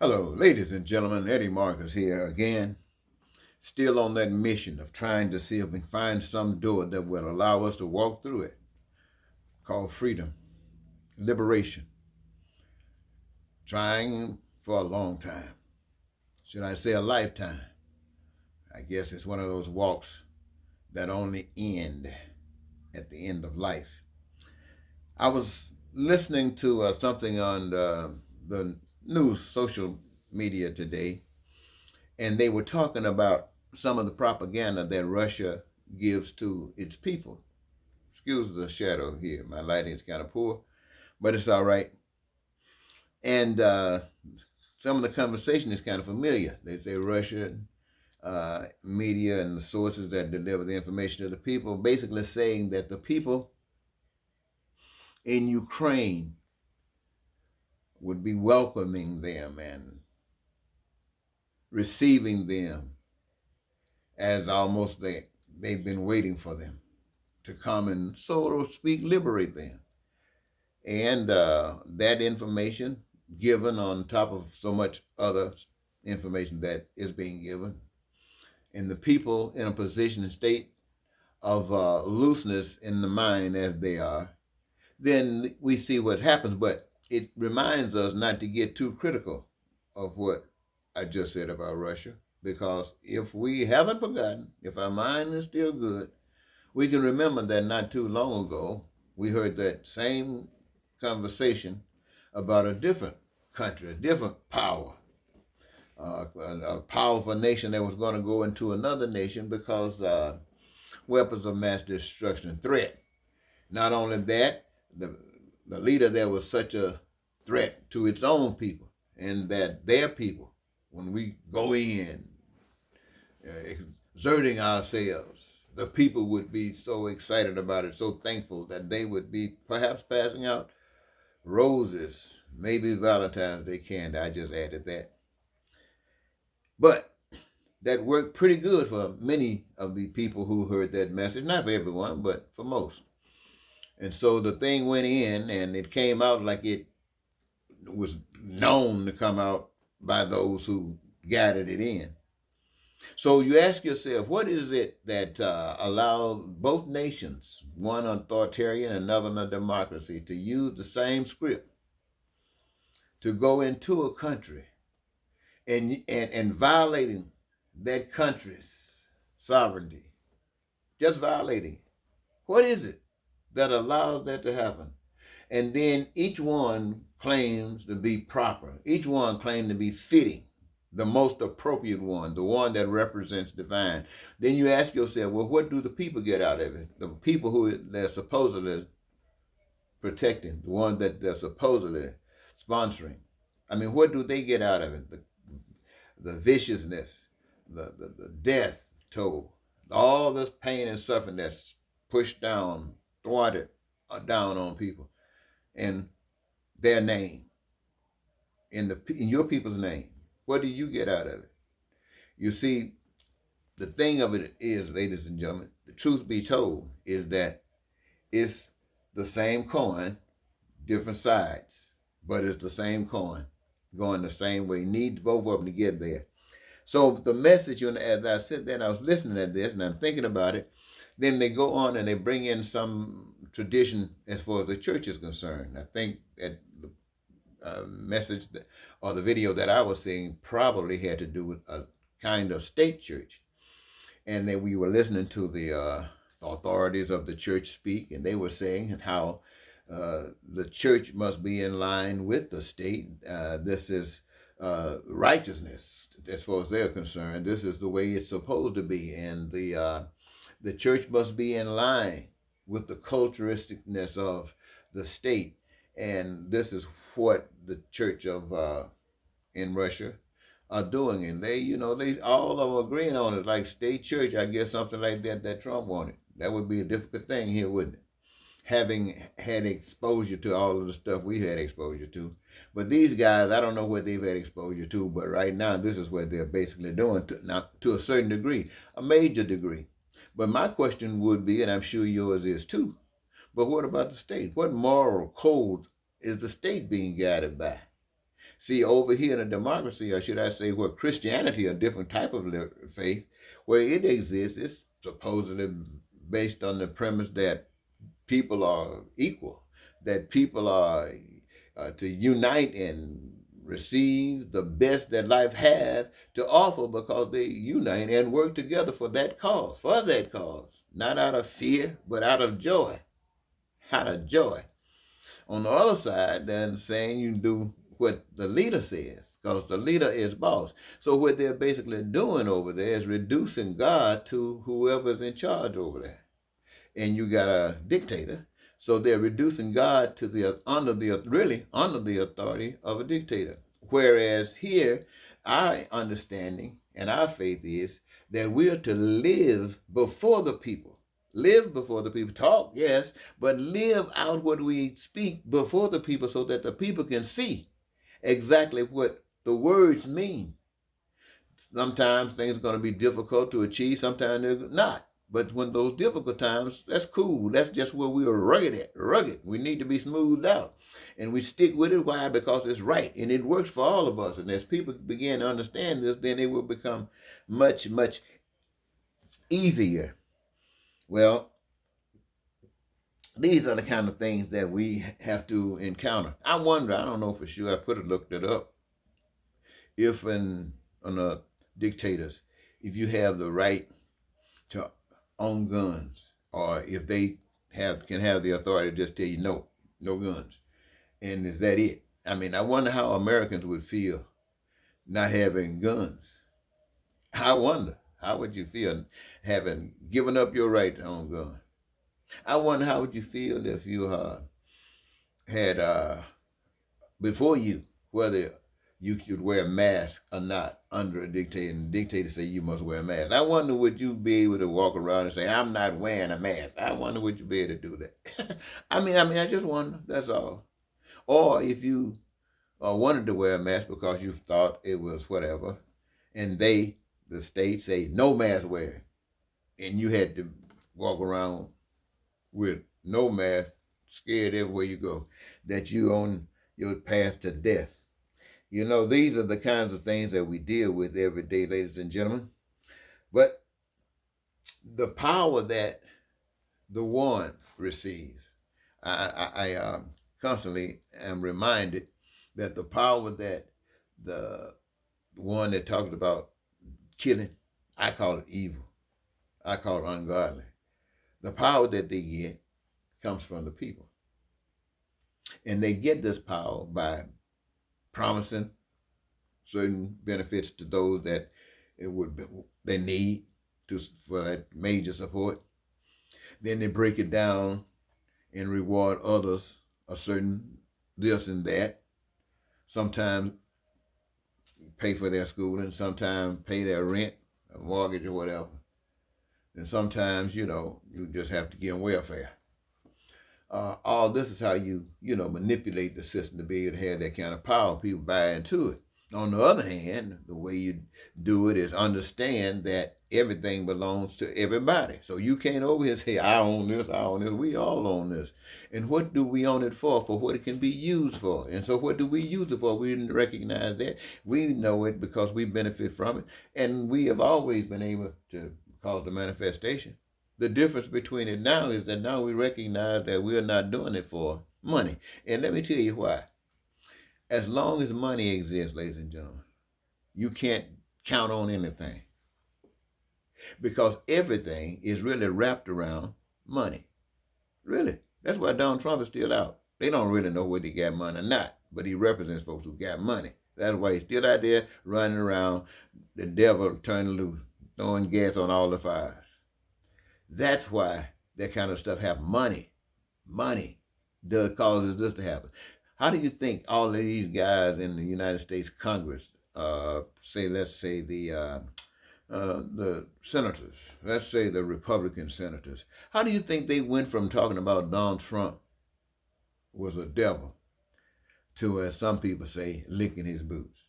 Hello, ladies and gentlemen. Eddie Marcus here again, still on that mission of trying to see if we can find some door that will allow us to walk through it, called freedom, liberation. Trying for a long time. Should I say a lifetime? I guess it's one of those walks that only end at the end of life. I was listening to something on the news social media today, and they were talking about some of the propaganda that Russia gives to its people. Excuse the shadow here. My lighting is kind of poor, but it's all right. And some of the conversation is kind of familiar. They say Russian media and the sources that deliver the information to the people basically saying that the people in Ukraine would be welcoming them and receiving them as almost they've been waiting for them to come and, so to speak, liberate them. And that information given on top of so much other information that is being given, and the people in a position and state of looseness in the mind as they are, then we see what happens. But it reminds us not to get too critical of what I just said about Russia, because if we haven't forgotten, if our mind is still good, we can remember that not too long ago, we heard that same conversation about a different country, a different power, a powerful nation that was going to go into another nation because weapons of mass destruction threat. Not only that, the, the leader there was such a threat to its own people, and that their people, when we go in, exerting ourselves, the people would be so excited about it, so thankful that they would be perhaps passing out roses, maybe Valentine's Day candy. I just added that. But that worked pretty good for many of the people who heard that message. Not for everyone, but for most. And so the thing went in and it came out like it was known to come out by those who guided it in. So you ask yourself, what is it that allowed both nations, one authoritarian and another a democracy, to use the same script to go into a country and violating that country's sovereignty, just violating? What is it that allows that to happen? And then each one claims to be proper. Each one claims to be fitting, the most appropriate one, the one that represents divine. Then you ask yourself, well, what do the people get out of it? The people who they're supposedly protecting, the ones that they're supposedly sponsoring. I mean, what do they get out of it? The viciousness, the death toll, all this pain and suffering that's pushed down, thwarted down on people, in their name, in your people's name. What do you get out of it? You see, the thing of it is, ladies and gentlemen, the truth be told, is that it's the same coin, different sides, but it's the same coin going the same way. Needs both of them to get there. So the message, as I sit there and I was listening to this and I'm thinking about it, then they go on and they bring in some tradition as far as the church is concerned. I think that the message that, or the video that I was seeing probably had to do with a kind of state church. And then we were listening to the authorities of the church speak, and they were saying how the church must be in line with the state. This is righteousness, as far as they're concerned. This is the way it's supposed to be, and the church must be in line with the culturisticness of the state. And this is what the church of in Russia are doing, and they all of them agreeing on it, like state church. I guess something like that Trump wanted. That would be a difficult thing here, wouldn't it? Having had exposure to all of the stuff we had exposure to. But these guys, I don't know what they've had exposure to, but right now this is what they're basically doing, to a certain degree, a major degree. But my question would be, and I'm sure yours is too, but what about the state? What moral code is the state being guided by? See, over here in a democracy, or should I say, where Christianity, a different type of faith, where it exists, it's supposedly based on the premise that people are equal, that people are to unite and receive the best that life has to offer because they unite and work together for that cause, not out of fear, but out of joy, out of joy. On the other side, then saying you do what the leader says, because the leader is boss. So what they're basically doing over there is reducing God to whoever's in charge over there. And you got a dictator, so they're reducing God to the under the authority of a dictator. Whereas here, our understanding and our faith is that we're to live before the people. Live before the people. Talk, yes, but live out what we speak before the people so that the people can see exactly what the words mean. Sometimes things are going to be difficult to achieve, sometimes they're not. But when those difficult times, that's cool. That's just where we are rugged at. Rugged. We need to be smoothed out. And we stick with it. Why? Because it's right. And it works for all of us. And as people begin to understand this, then it will become much, much easier. Well, these are the kind of things that we have to encounter. I wonder, I don't know for sure, looked it up, if on dictators, if you have the right to own guns, or if they can have the authority to just tell you no guns, and is that it? I mean, I wonder how Americans would feel not having guns. I wonder how would you feel having given up your right to own guns. I wonder how would you feel if you had before you whether you should wear a mask or not under a dictator, and the dictator say you must wear a mask. I wonder would you be able to walk around and say, I'm not wearing a mask. I wonder would you be able to do that. I just wonder, that's all. Or if you wanted to wear a mask because you thought it was whatever, and the state say no mask wearing, and you had to walk around with no mask, scared everywhere you go, that you on your path to death. You know, these are the kinds of things that we deal with every day, ladies and gentlemen. But the power that the one receives, I constantly am reminded that the power that the one that talks about killing, I call it evil. I call it ungodly. The power that they get comes from the people. And they get this power by promising certain benefits to those that they need for that major support. Then they break it down and reward others a certain this and that. Sometimes pay for their schooling, sometimes pay their rent, a mortgage or whatever. And sometimes, you just have to give them welfare. All this is how you manipulate the system to be able to have that kind of power. People buy into it. On the other hand, the way you do it is understand that everything belongs to everybody. So you can't over here say, I own this, we all own this. And what do we own it for? For what it can be used for. And so what do we use it for? We didn't recognize that. We know it because we benefit from it. And we have always been able to cause the manifestation. The difference between it now is that now we recognize that we're not doing it for money. And let me tell you why. As long as money exists, ladies and gentlemen, you can't count on anything. Because everything is really wrapped around money. Really. That's why Donald Trump is still out. They don't really know whether he got money or not, but he represents folks who got money. That's why he's still out there running around, the devil turning loose, throwing gas on all the fires. That's why that kind of stuff happens. Money causes this to happen. How do you think all of these guys in the United States Congress, let's say the senators, let's say the Republican senators, how do you think they went from talking about Donald Trump was a devil to, as some people say, licking his boots?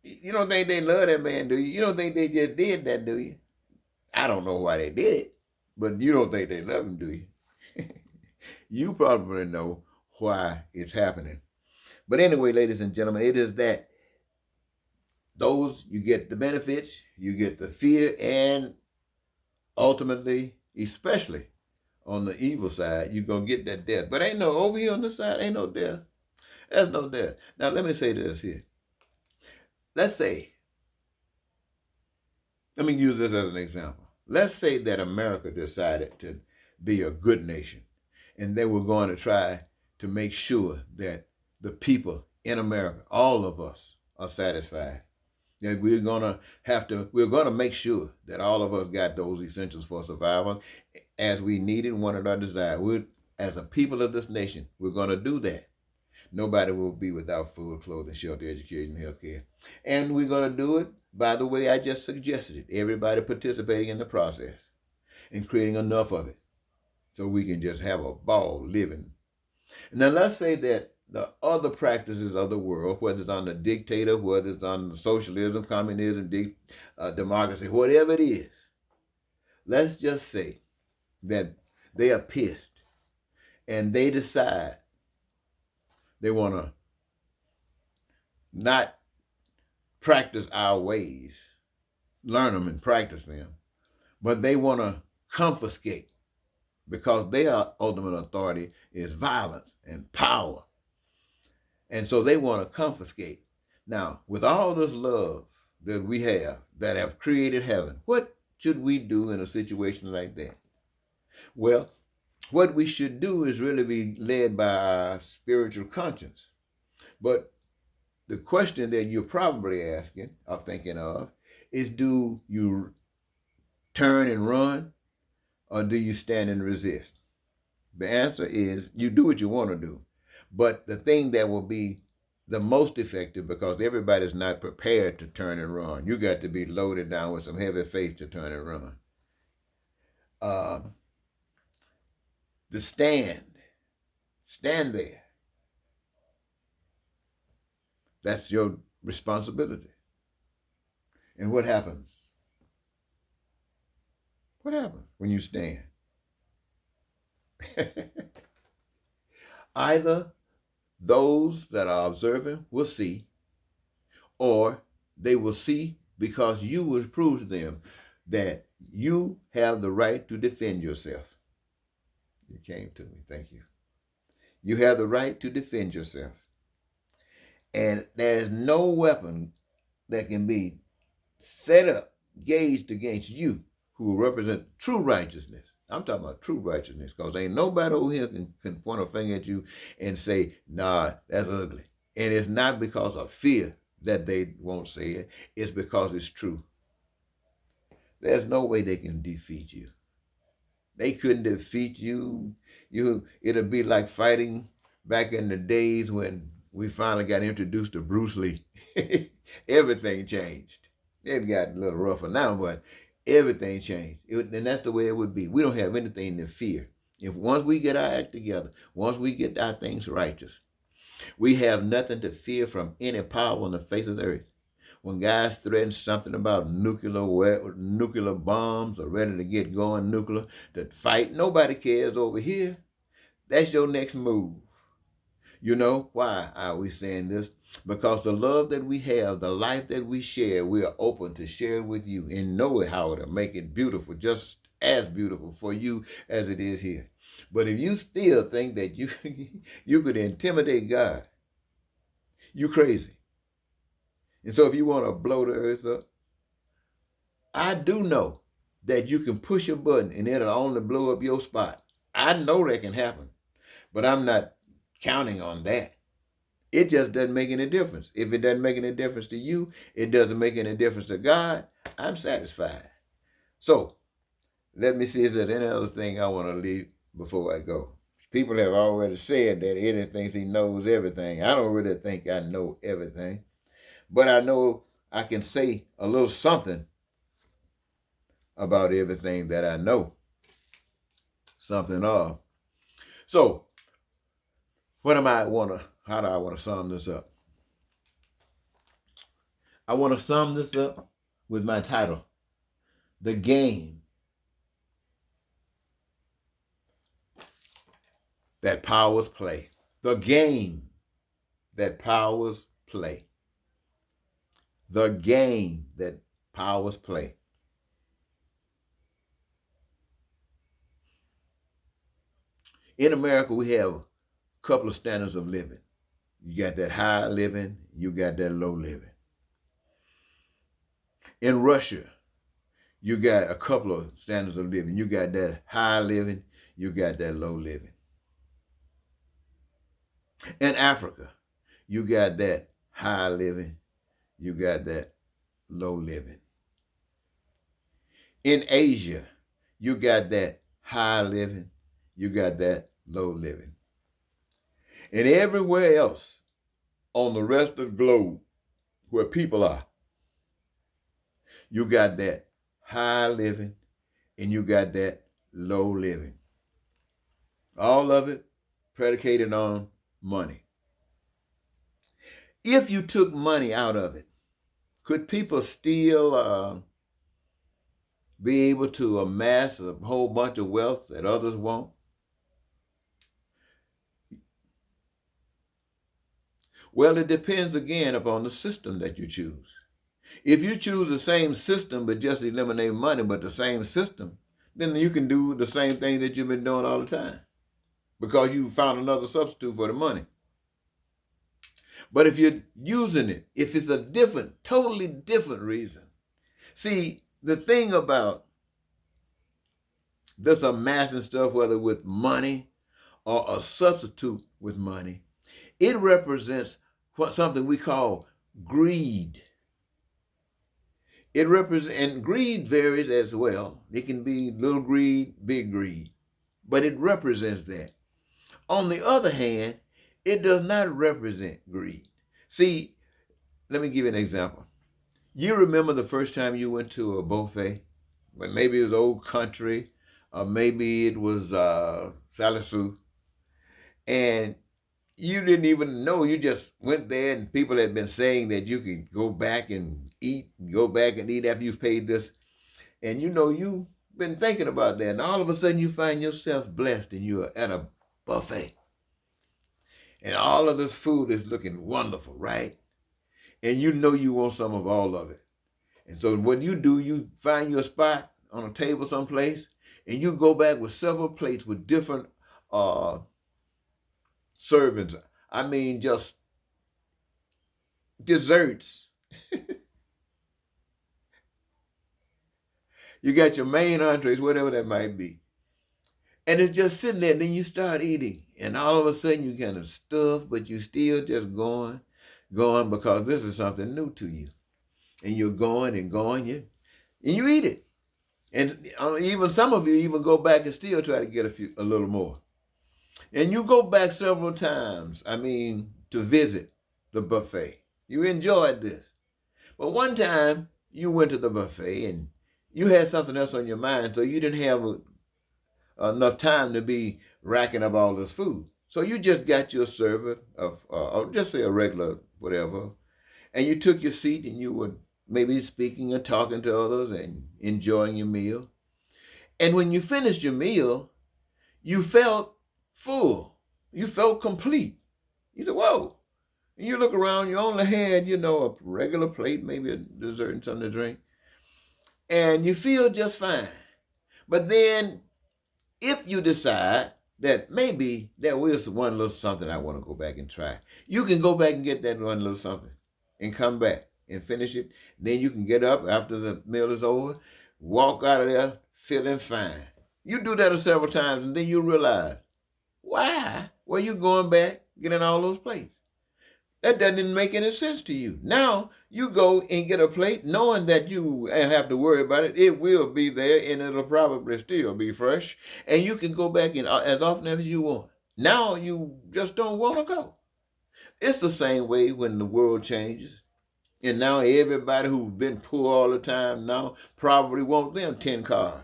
You don't think they love that man, do you? You don't think they just did that, do you? I don't know why they did it, but you don't think they love him, do you? You probably know why it's happening. But anyway, ladies and gentlemen, it is that those you get the benefits, you get the fear, and ultimately, especially on the evil side, you're gonna get that death. But ain't no over here on this side, ain't no death. There's no death. Now let me say this here. Let's say, let me use this as an example. Let's say that America decided to be a good nation, and they were going to try to make sure that the people in America, all of us, are satisfied. That we're gonna make sure that all of us got those essentials for survival as we needed, wanted, or desired. As a people of this nation, we're gonna do that. Nobody will be without food, clothing, shelter, education, health care. And we're gonna do it by the way I just suggested it. Everybody participating in the process and creating enough of it so we can just have a ball living. Now let's say that the other practices of the world, whether it's on the dictator, whether it's on the socialism, communism, democracy, whatever it is, let's just say that they are pissed and they decide they want to not practice our ways, learn them and practice them, but they want to confiscate because their ultimate authority is violence and power. And so they want to confiscate. Now, with all this love that we have, that have created heaven, what should we do in a situation like that? Well, what we should do is really be led by our spiritual conscience. But the question that you're probably asking or thinking of is, do you turn and run, or do you stand and resist? The answer is you do what you want to do. But the thing that will be the most effective, because everybody's not prepared to turn and run. You got to be loaded down with some heavy faith to turn and run. The stand there. That's your responsibility. And what happens? What happens when you stand? Either those that are observing will see, or they will see because you will prove to them that you have the right to defend yourself. You came to me, thank you. You have the right to defend yourself. And there's no weapon that can be set up, gauged against you, who represent true righteousness. I'm talking about true righteousness, because ain't nobody over here can point a finger at you and say, nah, that's ugly. And it's not because of fear that they won't say it. It's because it's true. There's no way they can defeat you. They couldn't defeat you. It'll be like fighting back in the days when we finally got introduced to Bruce Lee. Everything changed. It got a little rougher now, but everything changed. And that's the way it would be. We don't have anything to fear. If once we get our act together, once we get our things righteous, we have nothing to fear from any power on the face of the earth. When guys threaten something about nuclear bombs or ready to get going nuclear to fight, nobody cares over here. That's your next move. You know why are we saying this? Because the love that we have, the life that we share, we are open to share with you and know how to make it beautiful, just as beautiful for you as it is here. But if you still think that you you could intimidate God, you crazy. And so if you want to blow the earth up, I do know that you can push a button and it'll only blow up your spot. I know that can happen, but I'm not counting on that. It just doesn't make any difference. If it doesn't make any difference to you, it doesn't make any difference to God, I'm satisfied. So let me see, is there any other thing I want to leave before I go? People have already said that Eddie thinks he knows everything. I don't really think I know everything, but I know I can say a little something about everything that I know. Something of. So, how do I want to sum this up? I want to sum this up with my title, The Game That Powers Play. The game that powers play. The game that powers play. In America, we have a couple of standards of living. You got that high living, you got that low living. In Russia, you got a couple of standards of living. You got that high living, you got that low living. In Africa, you got that high living, you got that low living. In Asia, you got that high living, you got that low living. And everywhere else on the rest of the globe where people are, you got that high living and you got that low living. All of it predicated on money. If you took money out of it, could people still be able to amass a whole bunch of wealth that others won't? Well, it depends again upon the system that you choose. If you choose the same system but just eliminate money, but the same system, then you can do the same thing that you've been doing all the time because you found another substitute for the money. But if you're using it, if it's a different, totally different reason. See, the thing about this amassing stuff, whether with money or a substitute with money, it represents something we call greed. It represents, and greed varies as well. It can be little greed, big greed, but it represents that. On the other hand, it does not represent greed. See, let me give you an example. You remember the first time you went to a buffet? Well, maybe it was Old Country, or maybe it was Sally Sue, and you didn't even know. You just went there, and people had been saying that you could go back and eat after you've paid this. And you know, you've been thinking about that, and all of a sudden you find yourself blessed, and you're at a buffet. And all of this food is looking wonderful, right? And you know you want some of all of it. And so what you do, you find your spot on a table someplace, and you go back with several plates with different servings. I mean, just desserts. You got your main entrees, whatever that might be. And it's just sitting there, and then you start eating. And all of a sudden you kind of stuffed, but you still just going because this is something new to you. And you're going and going, and you eat it. And even some of you even go back and still try to get a little more. And you go back several times, to visit the buffet. You enjoyed this. But one time you went to the buffet and you had something else on your mind, so you didn't have enough time to be racking up all this food. So you just got your server of just say a regular whatever, and you took your seat and you were maybe speaking and talking to others and enjoying your meal. And when you finished your meal, you felt full. You felt complete. You said, whoa. And you look around, you only had, a regular plate, maybe a dessert and something to drink. And you feel just fine. But then if you decide that maybe there is one little something I want to go back and try, you can go back and get that one little something and come back and finish it. Then you can get up after the meal is over, walk out of there feeling fine. You do that several times, and then you realize, why were you going back getting all those plates? That doesn't make any sense to you. Now you go and get a plate knowing that you ain't have to worry about it. It will be there and it'll probably still be fresh. And you can go back in as often as you want. Now you just don't want to go. It's the same way when the world changes. And now everybody who's been poor all the time now probably want them 10 cars.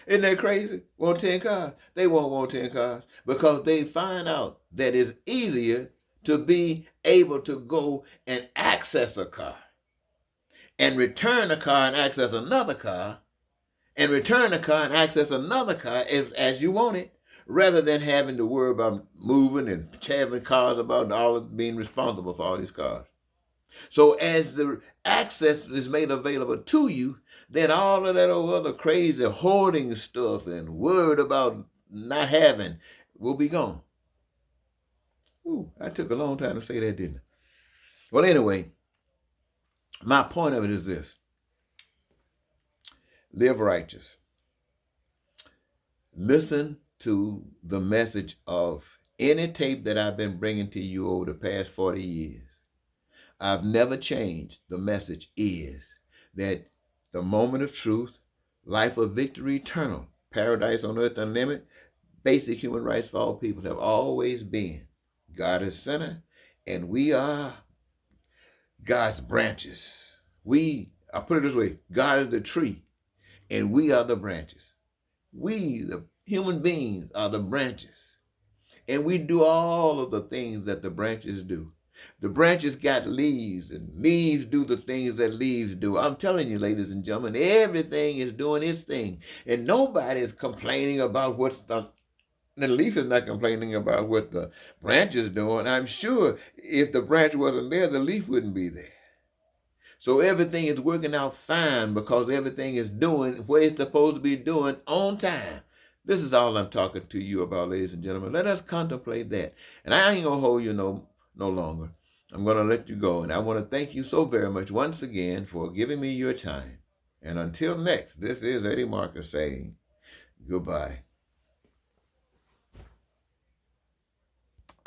Isn't that crazy? Want 10 cars? They won't want 10 cars because they find out that it's easier to be able to go and access a car and return a car and access another car and return a car and access another car as you want it, rather than having to worry about moving and having cars about all being responsible for all these cars. So as the access is made available to you, then all of that old other crazy hoarding stuff and worried about not having will be gone. Ooh, I took a long time to say that, didn't I? Well, anyway, my point of it is this: live righteous. Listen to the message of any tape that I've been bringing to you over the past 40 years. I've never changed. The message is that the moment of truth, life of victory eternal, paradise on earth unlimited, basic human rights for all people have always been. God is center, and we are God's branches. I put it this way, God is the tree, and we are the branches. We, the human beings, are the branches. And we do all of the things that the branches do. The branches got leaves, and leaves do the things that leaves do. I'm telling you, ladies and gentlemen, everything is doing its thing. And nobody is complaining about what's the leaf is not complaining about what the branch is doing. I'm sure if the branch wasn't there, the leaf wouldn't be there. So everything is working out fine because everything is doing what it's supposed to be doing on time. This is all I'm talking to you about, ladies and gentlemen. Let us contemplate that. And I ain't going to hold you no longer. I'm going to let you go. And I want to thank you so very much once again for giving me your time. And until next, this is Eddie Marcus saying goodbye.